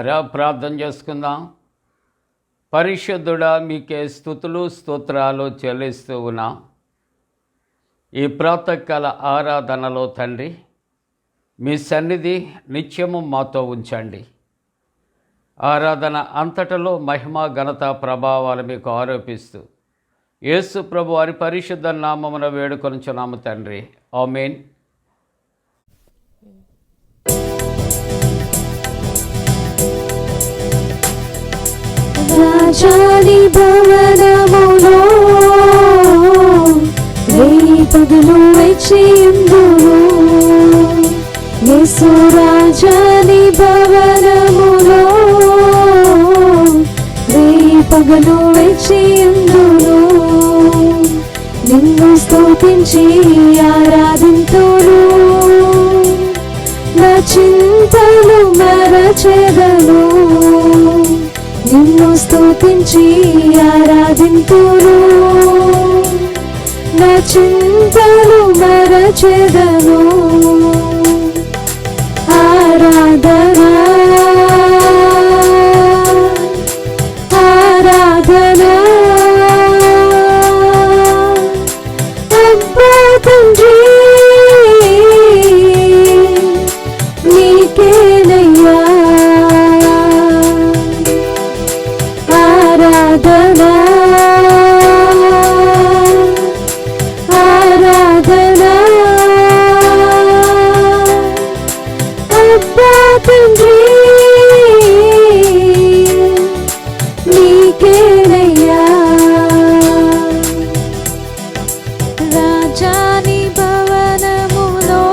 ప్రియులారా, ప్రార్థన చేసుకుందాం. పరిశుద్ధుడా, మీకే స్తుతులు స్తోత్రాలు చెల్లిస్తూ ఉన్నాం. ఈ ప్రాతకాల ఆరాధనలో తండ్రి, మీ సన్నిధి నిత్యము మాతో ఉంచండి. ఆరాధన అంతటలో మహిమ ఘనత ప్రభావాలు మీకు ఆరోపిస్తూ యేసు ప్రభు వారి పరిశుద్ధ నామమున వేడుకొనుచున్నాము తండ్రి. ఆమేన్. రాజాని భవనములో రేపదులు వెచ్చియుందును. యేసు రాజాని భవనములో రేపగలు వెచ్చియుందును. నిన్ను స్తుతించి ఆరాధింతును, నా చింతలు మరచెదను. నిన్ను స్తుతించి ఆరాధింతును, నా చింతలు మరచెదను. ఆరాధనా ఆరాధనా అబ్బా తండ్రి నీకేనయ్యా. ఆరాధనా ఆరాధనా అబ్బా తండ్రి నీకేనయ్యా. రాజాని భవనములో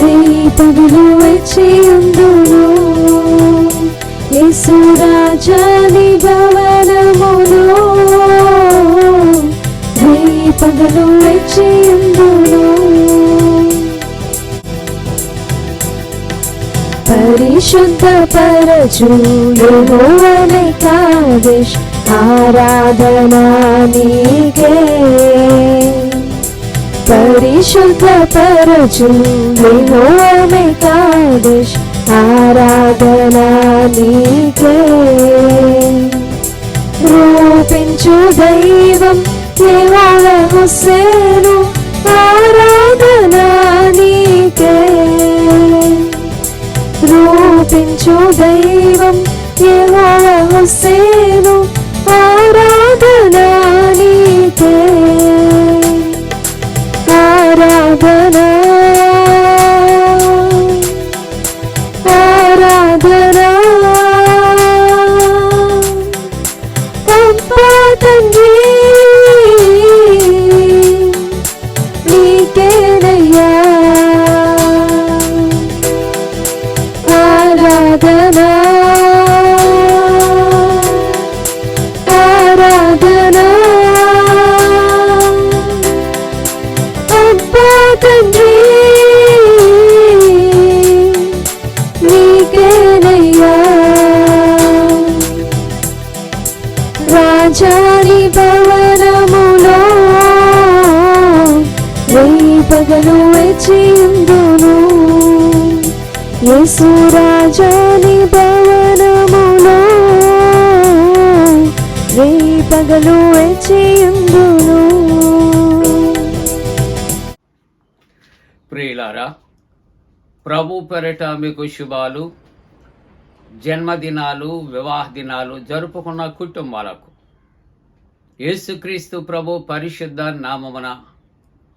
రేపదులు వెచ్చియుందును. యేసు రాజాని భవనములో రేపదులు వెచ్చియుందును. పరిశుద్ధ పరచు యెహోవానే కాదేశ్, ఆరాధనా నీకే. పరిశుద్ధ పరచు యెహోవానే కాదేశ్, ఆరాధనా నీకే. రూపించు దైవం యెహోవా హోసేను, ఆరాధనా నీకే. రూపించు దైవం యెహోవా హోసేను, ఆరాధనా నీకే. ఆరాధనా ఆరాధనా అబ్బా తండ్రి నీకేనయ్యా. ఆరాధనా ఆరాధనా అబ్బా తండ్రి నీకేనయ్యా. రాజాని భవనములో రేపగలు వెచ్చియుందును. యేసు రాజాని భవనములో రేపగలు వెచ్చియుందును. ప్రియులారా, ప్రభు పేరిట మీకు శుభాలు. జన్మదినాలు, వివాహ దినాలు జరుపుకున్న కుటుంబాలకు యేసుక్రీస్తు ప్రభు పరిశుద్ధ నామమున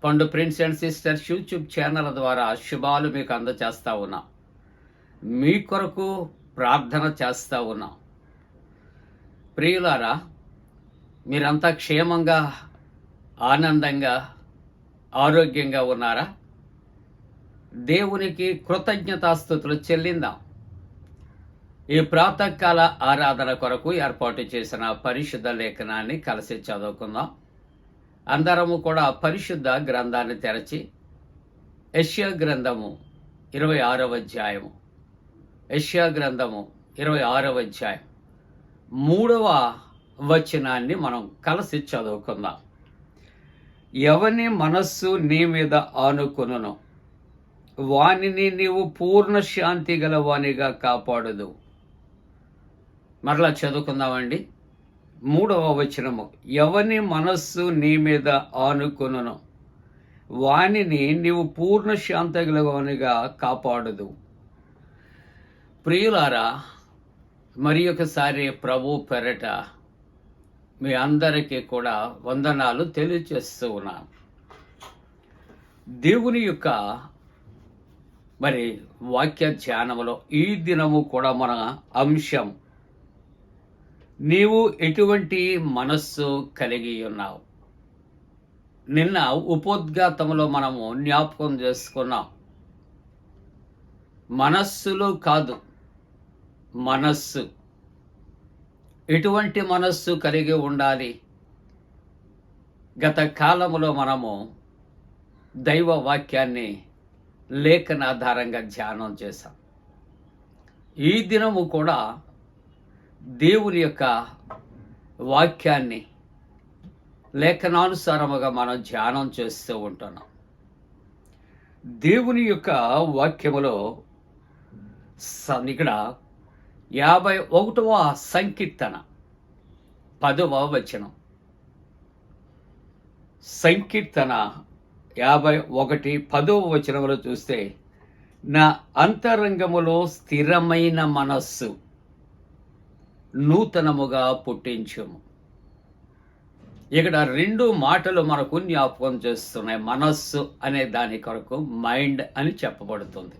పండు prince and sisters YouTube channel ద్వారా శుభాలు మీకు అందచేస్తా ఉన్నా. మీ కొరకు ప్రార్థన చేస్తూ ఉన్నాం. ప్రియులారా, మీరంతా క్షేమంగా, ఆనందంగా, ఆరోగ్యంగా ఉన్నారా? దేవునికి కృతజ్ఞతాస్తుతులు చెల్లిందాం. ఈ ప్రాతకాల ఆరాధన కొరకు ఏర్పాటు చేసిన పరిశుద్ధ లేఖనాన్ని కలిసి చదువుకుందాం. అందరము కూడా పరిశుద్ధ గ్రంథాన్ని తెరచి యెషయా గ్రంథము 26వ అధ్యాయము, యెషయా గ్రంథము 26వ అధ్యాయం 3వ వచనాన్ని మనం కలిసి చదువుకుందాం. ఎవని మనస్సు నీ మీద ఆనుకొనునో వానిని నీవు పూర్ణ శాంతి గల వానిగా కాపాడదు. మరలా చదువుకుందామండి. 3వ వచనము, ఎవని మనస్సు నీ మీద ఆనుకొనును వానిని నీవు పూర్ణ శాంతి గల వానిగా కాపాడదు. ప్రియులారా, మరి ఒకసారి ప్రభు పెరట మీ అందరికీ కూడా వందనాలు తెలియజేస్తూ ఉన్నాను. దేవుని యొక్క మరి వాక్య ధ్యానములో ఈ దినము కూడా మన అంశం, నీవు ఎటువంటి మనస్సు కలిగి ఉన్నావు. నిన్న ఉపోద్ఘాతంలో మనము జ్ఞాపకం చేసుకున్నాం. మనస్సులో కాదు, మనస్సు. ఎటువంటి మనస్సు కలిగి ఉండాలి? గత కాలములో మనము దైవ వాక్యాన్ని లేఖనాధారంగా ధ్యానం చేశాం. ఈ దినము కూడా దేవుని యొక్క వాక్యాన్ని లేఖనానుసారముగా మనం ధ్యానం చేస్తూ ఉంటున్నాం. దేవుని యొక్క వాక్యములో ఇక్కడ 51వ సంకీర్తన 10వ వచనం. సంకీర్తన 51 10వ వచనములో చూస్తే, నా అంతరంగములో స్థిరమైన మనస్సు నూతనముగా పుట్టించుము. ఇక్కడ 2 మాటలు మనకు జ్ఞాపకం చేస్తున్నాయి. మనస్సు అనే దాని కొరకు మైండ్ అని చెప్పబడుతుంది.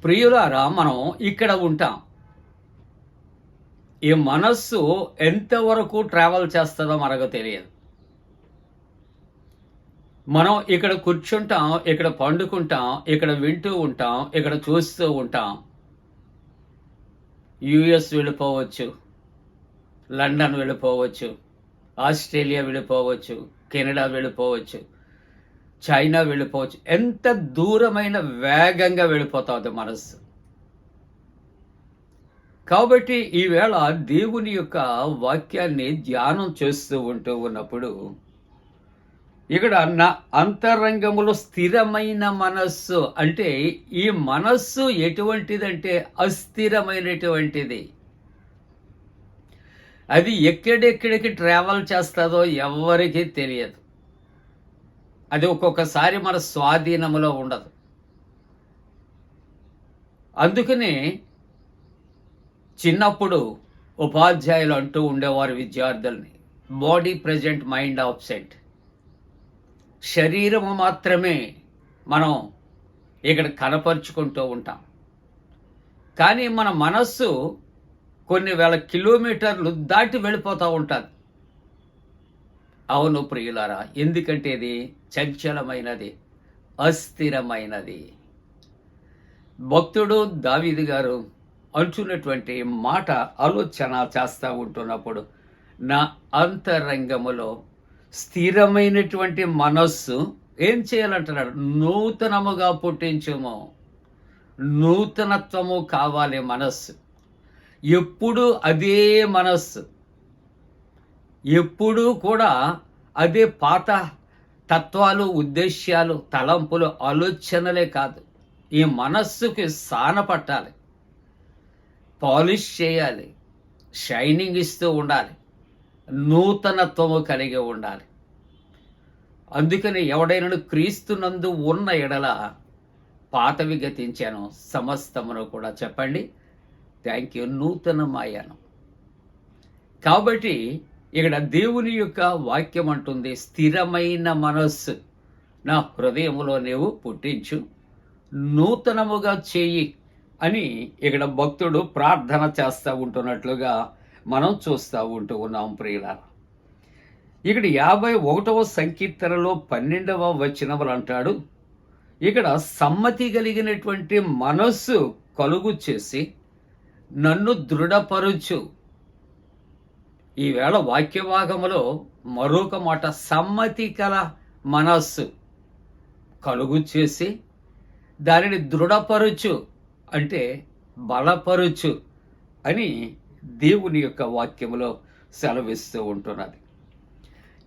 ప్రియులారా, మనం ఇక్కడ ఉంటాం. ఈ మనస్సు ఎంతవరకు ట్రావెల్ చేస్తుందో మనకు తెలియదు. మనం ఇక్కడ కూర్చుంటాం, ఇక్కడ పండుకుంటాం, ఇక్కడ వింటూ ఉంటాం, ఇక్కడ చూస్తూ ఉంటాం. యుఎస్ వెళ్ళిపోవచ్చు, లండన్ వెళ్ళిపోవచ్చు, ఆస్ట్రేలియా వెళ్ళిపోవచ్చు, కెనడా వెళ్ళిపోవచ్చు, చైనా వెళ్ళిపోవచ్చు. ఎంత దూరమైన వేగంగా వెళ్ళిపోతుంది మనస్సు. కాబట్టి ఈవేళ దేవుని యొక్క వాక్యాన్ని ధ్యానం చేస్తూ ఉంటూ ఉన్నప్పుడు ఇక్కడ నా అంతరంగములో స్థిరమైన మనస్సు అంటే, ఈ మనస్సు ఎటువంటిదంటే అస్థిరమైనటువంటిది. అది ఎక్కడెక్కడికి ట్రావెల్ చేస్తుందో ఎవరికీ తెలియదు. అది ఒక్కొక్కసారి మన స్వాధీనములో ఉండదు. అందుకనే చిన్నప్పుడు ఉపాధ్యాయులు అంటూ ఉండేవారు విద్యార్థుల్ని, బాడీ ప్రెజెంట్, మైండ్ ఆబ్సెంట్. శరీరము మాత్రమే మనం ఇక్కడ కనపరుచుకుంటూ ఉంటాం, కానీ మన మనస్సు కొన్ని వేల కిలోమీటర్లు దాటి వెళ్ళిపోతూ ఉంటుంది. అవును ప్రియులారా, ఎందుకంటే ఇది చంచలమైనది, అస్థిరమైనది. భక్తుడు దావీదు గారు అంటున్నటువంటి మాట ఆలోచన చేస్తూ ఉంటున్నప్పుడు, నా అంతరంగములో స్థిరమైనటువంటి మనస్సు ఏం చేయాలంటున్నాడు? నూతనముగా పుట్టించుము. నూతనత్వము కావాలి మనస్సు. ఎప్పుడు అదే మనస్సు, ఎప్పుడూ కూడా అదే పాత తత్వాలు, ఉద్దేశ్యాలు, తలంపులు, ఆలోచనలే కాదు. ఈ మనస్సుకి సాన పట్టాలి, పాలిష్ చేయాలి, షైనింగ్ ఇస్తూ ఉండాలి, నూతనత్వము కలిగి ఉండాలి. అందుకని ఎవడైనా క్రీస్తునందు ఉన్న ఎడల పాతవి గతించాను, సమస్తమును కూడా చెప్పండి థ్యాంక్ యూ నూతనమాయాను. కాబట్టి ఇక్కడ దేవుని యొక్క వాక్యం అంటుంది, స్థిరమైన మనస్సు నా హృదయములో నీవు పుట్టించు, నూతనముగా చేయి అని ఇక్కడ భక్తుడు ప్రార్థన చేస్తూ ఉంటున్నట్లుగా మనం చూస్తూ ఉంటూ ఉన్నాం ప్రియులారా. ఇక్కడ 51వ సంకీర్తనలో 12వ వచనములు అంటాడు, ఇక్కడ సమ్మతి కలిగినటువంటి మనస్సు కలుగు చేసి నన్ను దృఢపరుచు. ఈవేళ వాక్యభాగములో మరొక మాట, సమ్మతి కల మనస్సు కలుగు చేసి దానిని దృఢపరుచు అంటే బలపరుచు అని దేవుని యొక్క వాక్యములో సెలవిస్తూ ఉంటున్నది.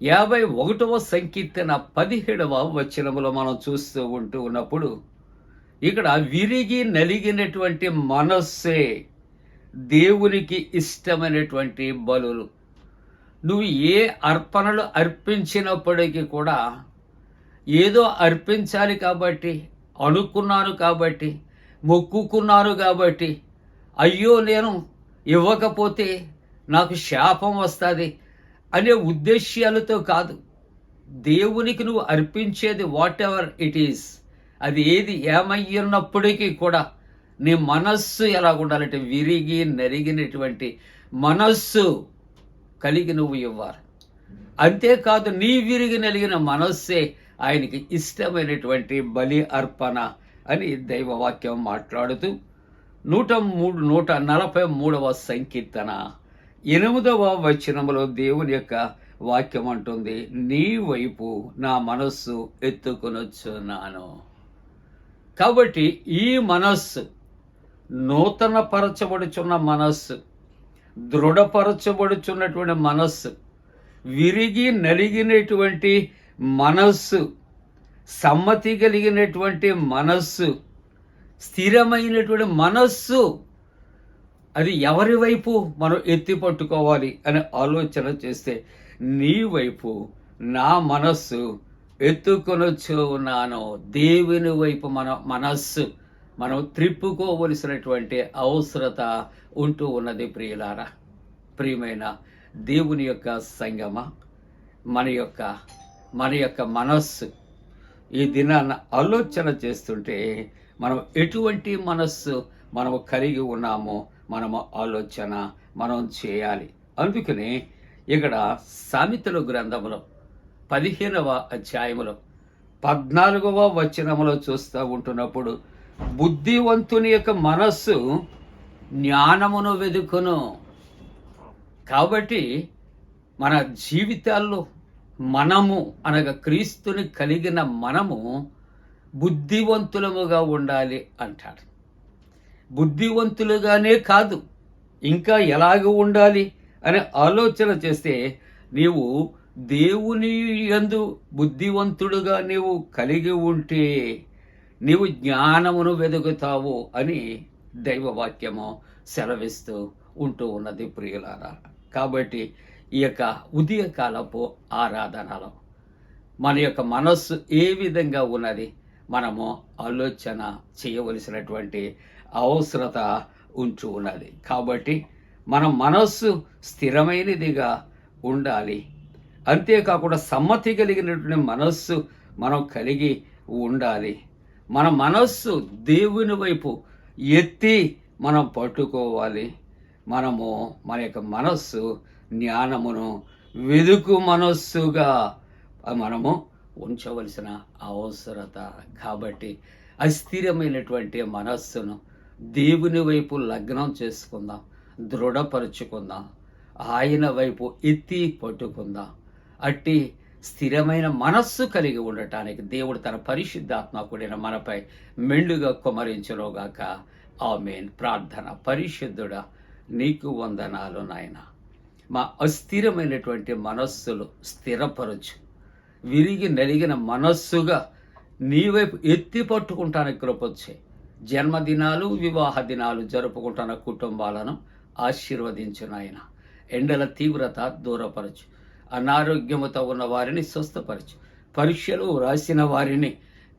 51వ సంకీర్తన 17వ వచనములో మనం చూస్తూ ఉన్నప్పుడు ఇక్కడ విరిగి నలిగినటువంటి మనస్సే దేవునికి ఇష్టమైనటువంటి బలులు. నువ్వు ఏ అర్పణలు అర్పించినప్పటికీ కూడా ఏదో అర్పించాలి కాబట్టి, అనుకున్నాను కాబట్టి, మొక్కుకున్నాను కాబట్టి, అయ్యో నేను ఇవ్వకపోతే నాకు శాపం వస్తుంది అనే ఉద్దేశ్యాలతో కాదు. దేవునికి నువ్వు అర్పించేది వాట్ ఎవర్ ఇట్ ఈస్, అది ఏది ఏమయ్యున్నప్పటికీ కూడా నీ మనస్సు ఎలా ఉండాలంటే విరిగి నరిగినటువంటి మనస్సు కలిగి నువ్వు ఇవ్వాలి. అంతేకాదు నీ విరిగి నలిగిన మనస్సే ఆయనకి ఇష్టమైనటువంటి బలి అర్పణ అని దైవవాక్యం మాట్లాడుతూ 143వ సంకీర్తన 8వ వచనములో దేవుని యొక్క వాక్యం అంటుంది, నీ వైపు నా మనస్సు ఎత్తుకొనొచ్చున్నాను. కాబట్టి ఈ మనస్సు నూతన పరచబడుచున్న మనస్సు, దృఢపరచబడుచున్నటువంటి మనస్సు, విరిగి నలిగినటువంటి మనస్సు, సమ్మతి కలిగినటువంటి మనస్సు, స్థిరమైనటువంటి మనస్సు, అది ఎవరి వైపు మనం ఎత్తి పట్టుకోవాలి అని ఆలోచన చేస్తే నీ వైపు నా మనస్సు ఎత్తుకొనొచ్చు ఉన్నాను. దేవుని వైపు మనస్సు మనం త్రిప్పుకోవలసినటువంటి అవసరత ఉంటూ ఉన్నది. ప్రియులారా, ప్రియమైన దేవుని యొక్క సంగమ, మన యొక్క మనస్సు ఈ దినాన ఆలోచన చేస్తుంటే మనం ఎటువంటి మనస్సు మనము కలిగి ఉన్నామో మనము ఆలోచన చేయాలి. అందుకని ఇక్కడ సామెతల గ్రంథములో 15వ అధ్యాయములో 14వ వచనములో చూస్తూ ఉంటున్నప్పుడు, బుద్ధివంతుని యొక్క మనస్సు జ్ఞానమును వెదుకును. కాబట్టి మన జీవితాల్లో మనము అనగా క్రీస్తుని కలిగిన మనము బుద్ధివంతులముగా ఉండాలి అంటాడు. బుద్ధివంతులుగానే కాదు, ఇంకా ఎలాగ ఉండాలి అని ఆలోచన చేస్తే నీవు దేవుని యందు బుద్ధివంతుడుగా నీవు కలిగి ఉంటే నీవు జ్ఞానమును వెదుగుతావు అని దైవవాక్యము సెలవిస్తూ ఉంటూ ఉన్నది. ప్రియులారా, కాబట్టి ఈ యొక్క ఉదయకాలపు ఆరాధనలో మన యొక్క మనస్సు ఏ విధంగా ఉన్నది మనము ఆలోచన చేయవలసినటువంటి అవసరత ఉంటూ ఉన్నది. కాబట్టి మన మనస్సు స్థిరమైనదిగా ఉండాలి. అంతేకాకుండా సమ్మతి కలిగినటువంటి మనస్సు మనం కలిగి ఉండాలి. మన మనస్సు దేవుని వైపు ఎత్తి మనం పట్టుకోవాలి. మన యొక్క మనస్సు జ్ఞానమును వెదుకు మనస్సుగా మనము ఉంచవలసిన అవసరత. కాబట్టి అస్థిరమైనటువంటి మనస్సును దేవుని వైపు లగ్నం చేసుకుందాం, దృఢపరుచుకుందాం, ఆయన వైపు ఎత్తి పట్టుకుందాం. అట్టి స్థిరమైన మనస్సు కలిగి ఉండటానికి దేవుడు తన పరిశుద్ధాత్మకుడైన మనపై మెండుగా కుమరించునుగాక. ఆమేన్. ప్రార్థన. పరిశుద్ధుడా, నీకు వందనాలు నాయనా. మా అస్థిరమైనటువంటి మనస్సులు స్థిరపరచు. విరిగి నలిగిన మనస్సుగా నీ వైపు ఎత్తి పట్టుకుంటానికి కృపొచ్చే. జన్మదినాలు, వివాహ దినాలు జరుపుకుంటున్న కుటుంబాలను ఆశీర్వదించు నాయన. ఎండల తీవ్రత దూరపరచు. అనారోగ్యముతో ఉన్న వారిని స్వస్థపరచు. పరీక్షలు రాసిన వారిని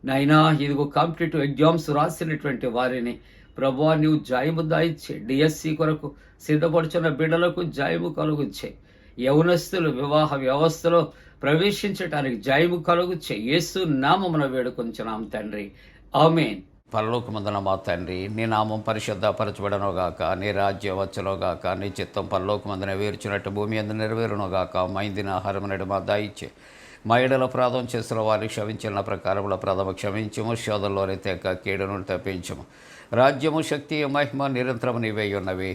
నైనా, ఇదిగో కాంపిటేటివ్ ఎగ్జామ్స్ రాసినటువంటి వారిని ప్రభువా నీవు జాయము దాయిచ్చే. డిఎస్సి కొరకు సిద్ధపడుచున్న బిడ్డలకు జాయము కలుగుచ్చే. యవనస్తులు వివాహ వ్యవస్థలో ప్రవేశించడానికి జాయము కలుగుచ్చే. యేసు నామమున వేడుకొంచున్నాం తండ్రి. ఆమేన్. పరలోకమందున మా తండ్రి, నీ నామం పరిశుద్ధపరచబడనుగాక, నీ రాజ్యం వచ్చునుగాక, నీ చిత్తం పరలోకమందున వేర్చినట్టు భూమి అందు నెరవేరునుగాక. మా ఇందిన ఆహారం నేడు మా దాయిచ్చే. మా ఎడల అపరాధం చేసిన వారికి క్షమించిన ప్రకారముల ప్రథమ క్షమించము. శోధంలోని తెక్క కీడును తప్పించము. రాజ్యము, శక్తి, మహిమ నిరంతరము నీవే ఉన్నవి.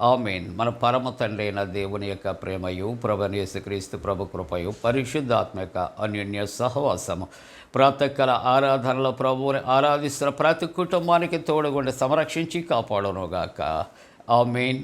ఆమేన్. మన పరమ తండ్రి అయిన దేవుని యొక్క ప్రేమయు, ప్రభువైన యేసుక్రీస్తు ప్రభు కృపయు, పరిశుద్ధాత్మ యొక్క అన్యోన్య సహవాసము ప్రాతకాల ఆరాధనలో ప్రభువుని ఆరాధిస్తున్న ప్రతి కుటుంబానికి తోడుగుండి సంరక్షించి కాపాడునుగాక. ఆమేన్.